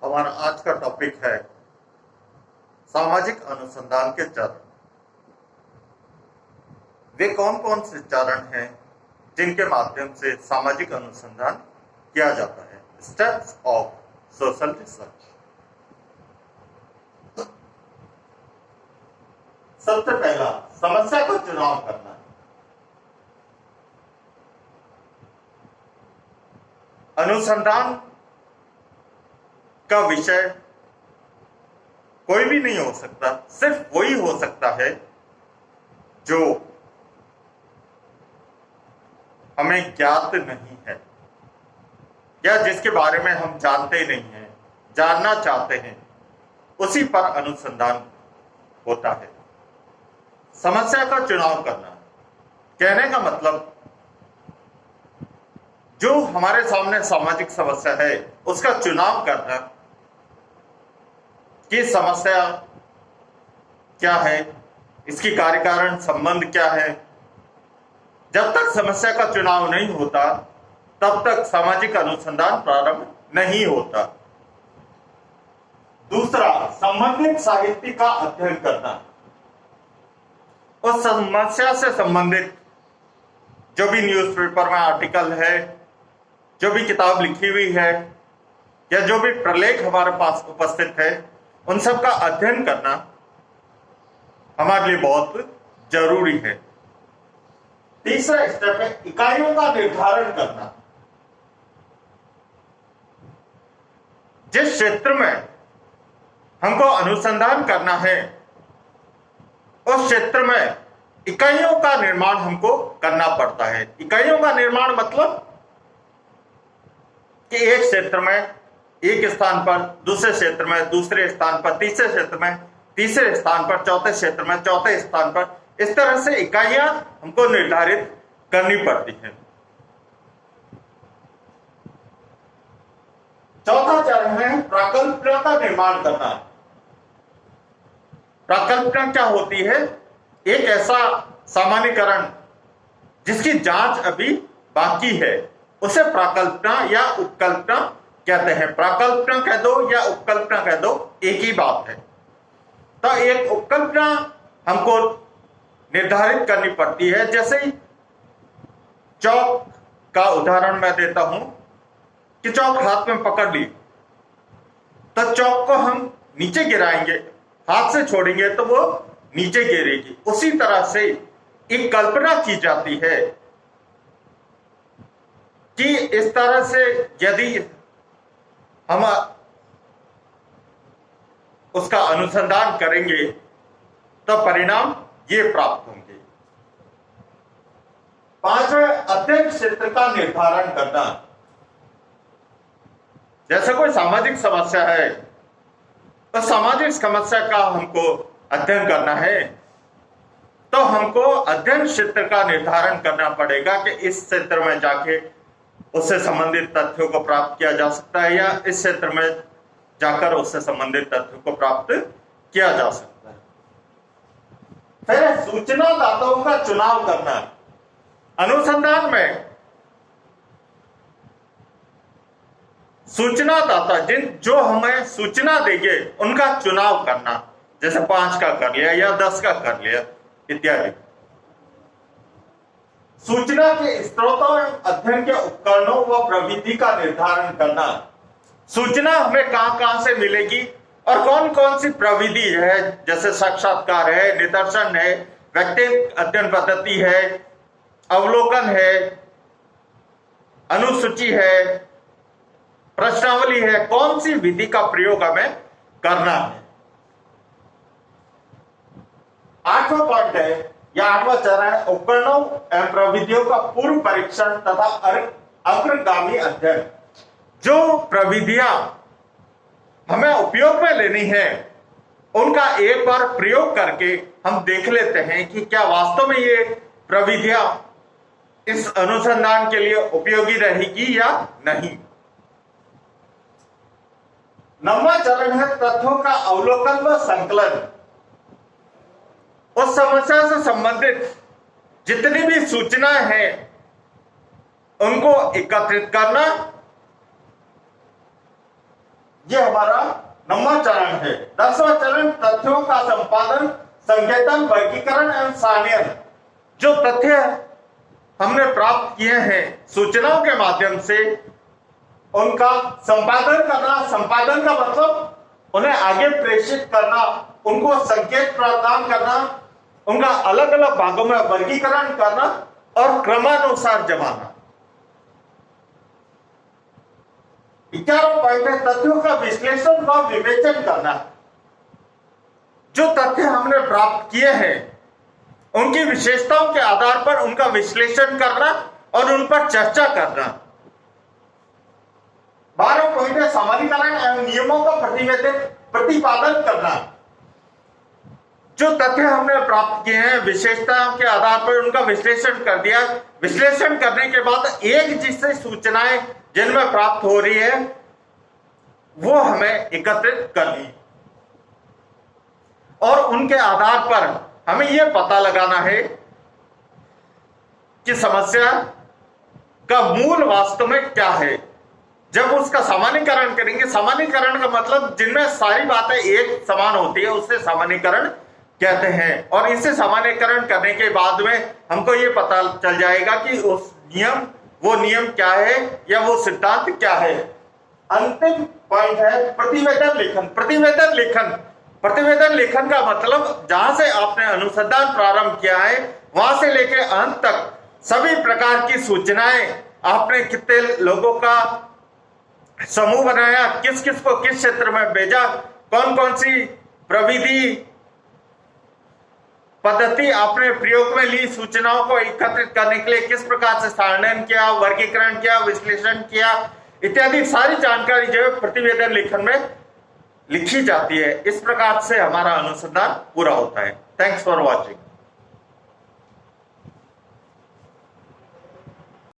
हमारा आज का टॉपिक है सामाजिक अनुसंधान के चरण। वे कौन कौन से चरण हैं जिनके माध्यम से सामाजिक अनुसंधान किया जाता है? Steps of social research. सबसे पहला, समस्या का चुनाव करना। अनुसंधान का विषय कोई भी नहीं हो सकता, सिर्फ वही हो सकता है जो हमें ज्ञात नहीं है या जिसके बारे में हम जानते नहीं हैं, जानना चाहते हैं, उसी पर अनुसंधान होता है। समस्या का चुनाव करना कहने का मतलब जो हमारे सामने सामाजिक समस्या है उसका चुनाव करना कि समस्या क्या है, इसकी कार्य कारण संबंध क्या है। जब तक समस्या का चुनाव नहीं होता तब तक सामाजिक अनुसंधान प्रारंभ नहीं होता। दूसरा, संबंधित साहित्य का अध्ययन करना। उस समस्या से संबंधित जो भी न्यूज़पेपर में आर्टिकल है, जो भी किताब लिखी हुई है या जो भी प्रलेख हमारे पास उपस्थित है, उन सब का अध्ययन करना हमारे लिए बहुत जरूरी है। तीसरा स्टेप है इकाइयों का निर्धारण करना। जिस क्षेत्र में हमको अनुसंधान करना है उस क्षेत्र में इकाइयों का निर्माण हमको करना पड़ता है। इकाइयों का निर्माण मतलब कि एक क्षेत्र में एक स्थान पर, दूसरे क्षेत्र में दूसरे स्थान पर, तीसरे क्षेत्र में तीसरे स्थान पर, चौथे क्षेत्र में चौथे स्थान पर, इस तरह से इकाइयां हमको निर्धारित करनी पड़ती हैं। चौथा चरण है प्राकल्पना का निर्माण करना। प्राकल्पना क्या होती है? एक ऐसा सामान्यीकरण जिसकी जांच अभी बाकी है, उसे प्राकल्पना या उपकल्पना कहते हैं। प्राकल्पना कह दो या उपकल्पना कह दो, एक ही बात है। तो एक उपकल्पना हमको निर्धारित करनी पड़ती है। जैसे चौक का उदाहरण मैं देता हूं कि चौक हाथ में पकड़ ली तो चौक को हम नीचे गिराएंगे, हाथ से छोड़ेंगे तो वो नीचे गिरेगी। उसी तरह से एक कल्पना की जाती है कि इस तरह से यदि हम उसका अनुसंधान करेंगे तो परिणाम ये प्राप्त होंगे। पांचवें, अध्ययन क्षेत्र का निर्धारण करना। जैसे कोई सामाजिक समस्या है तो सामाजिक समस्या का हमको अध्ययन करना है तो हमको अध्ययन क्षेत्र का निर्धारण करना पड़ेगा कि इस क्षेत्र में जाके उससे संबंधित तथ्यों को प्राप्त किया जा सकता है या इस क्षेत्र में जाकर उससे संबंधित तथ्यों को प्राप्त किया जा सकता है। फिर सूचना दाताओं का चुनाव करना। अनुसंधान में सूचना दाता जो हमें सूचना देंगे उनका चुनाव करना। जैसे 5 का कर लिया या 10 का कर लिया इत्यादि। सूचना के स्रोतों एवं अध्ययन के उपकरणों व प्रविधि का निर्धारण करना। सूचना हमें कहां से मिलेगी और कौन कौन सी प्रविधि है, जैसे साक्षात्कार है, निदर्शन है, व्यक्तिगत अध्ययन पद्धति है, अवलोकन है, अनुसूची है, प्रश्नावली है, कौन सी विधि का प्रयोग हमें करना है। 8वां पॉइंट है या 8वां चरण है उपकरणों एवं प्रविधियों का पूर्व परीक्षण तथा अग्रगामी अध्ययन। जो प्रविधियां हमें उपयोग में लेनी है उनका एक बार प्रयोग करके हम देख लेते हैं कि क्या वास्तव में ये प्रविधियां इस अनुसंधान के लिए उपयोगी रहेगी या नहीं। 9वां चरण है तथ्यों का अवलोकन व संकलन। उस समस्या से संबंधित जितनी भी सूचनाएं हैं उनको एकत्रित करना ये हमारा 9वां चरण है। 10वां चरण तथ्यों का संपादन, संकेतन, वर्गीकरण एवं सारणीकरण। जो तथ्य हमने प्राप्त किए हैं सूचनाओं के माध्यम से, उनका संपादन करना। संपादन का मतलब उन्हें आगे प्रेषित करना, उनको संकेत प्रदान करना, उनका अलग अलग भागों में वर्गीकरण करना और क्रमानुसार जमाना। 11वां पॉइंट है तथ्यों का विश्लेषण व विवेचन करना। जो तथ्य हमने प्राप्त किए हैं उनकी विशेषताओं के आधार पर उनका विश्लेषण करना और उन पर चर्चा करना। 12वां पॉइंट है सामान्यीकरण एवं नियमों का प्रतिपादन करना। जो तथ्य हमने प्राप्त किए हैं विशेषताओं के आधार पर उनका विश्लेषण कर दिया। विश्लेषण करने के बाद एक जिससे सूचनाएं जिनमें प्राप्त हो रही है वो हमें एकत्रित करनी और उनके आधार पर हमें यह पता लगाना है कि समस्या का मूल वास्तव में क्या है। जब उसका सामान्यीकरण करेंगे, सामान्यीकरण का मतलब जिनमें सारी बातें एक समान होती है उससे सामान्यीकरण कहते हैं। और इससे सामान्यीकरण करने के बाद में हमको ये पता चल जाएगा कि वो नियम क्या है या वो सिद्धांत क्या है। अंतिम पॉइंट है प्रतिवेदन लेखन। प्रतिवेदन लेखन का मतलब जहां से आपने अनुसंधान प्रारंभ किया है वहां से लेकर अंत तक सभी प्रकार की सूचनाएं, आपने कितने लोगों का समूह बनाया, किस किस को किस क्षेत्र में भेजा, कौन कौन सी प्रविधि पद्धति आपने प्रयोग में ली, सूचनाओं को एकत्रित करने के लिए किस प्रकार से सारणन किया, वर्गीकरण किया, विश्लेषण किया, इत्यादि सारी जानकारी जो है प्रतिवेदन लेखन में लिखी जाती है। इस प्रकार से हमारा अनुसंधान पूरा होता है। Thanks for watching.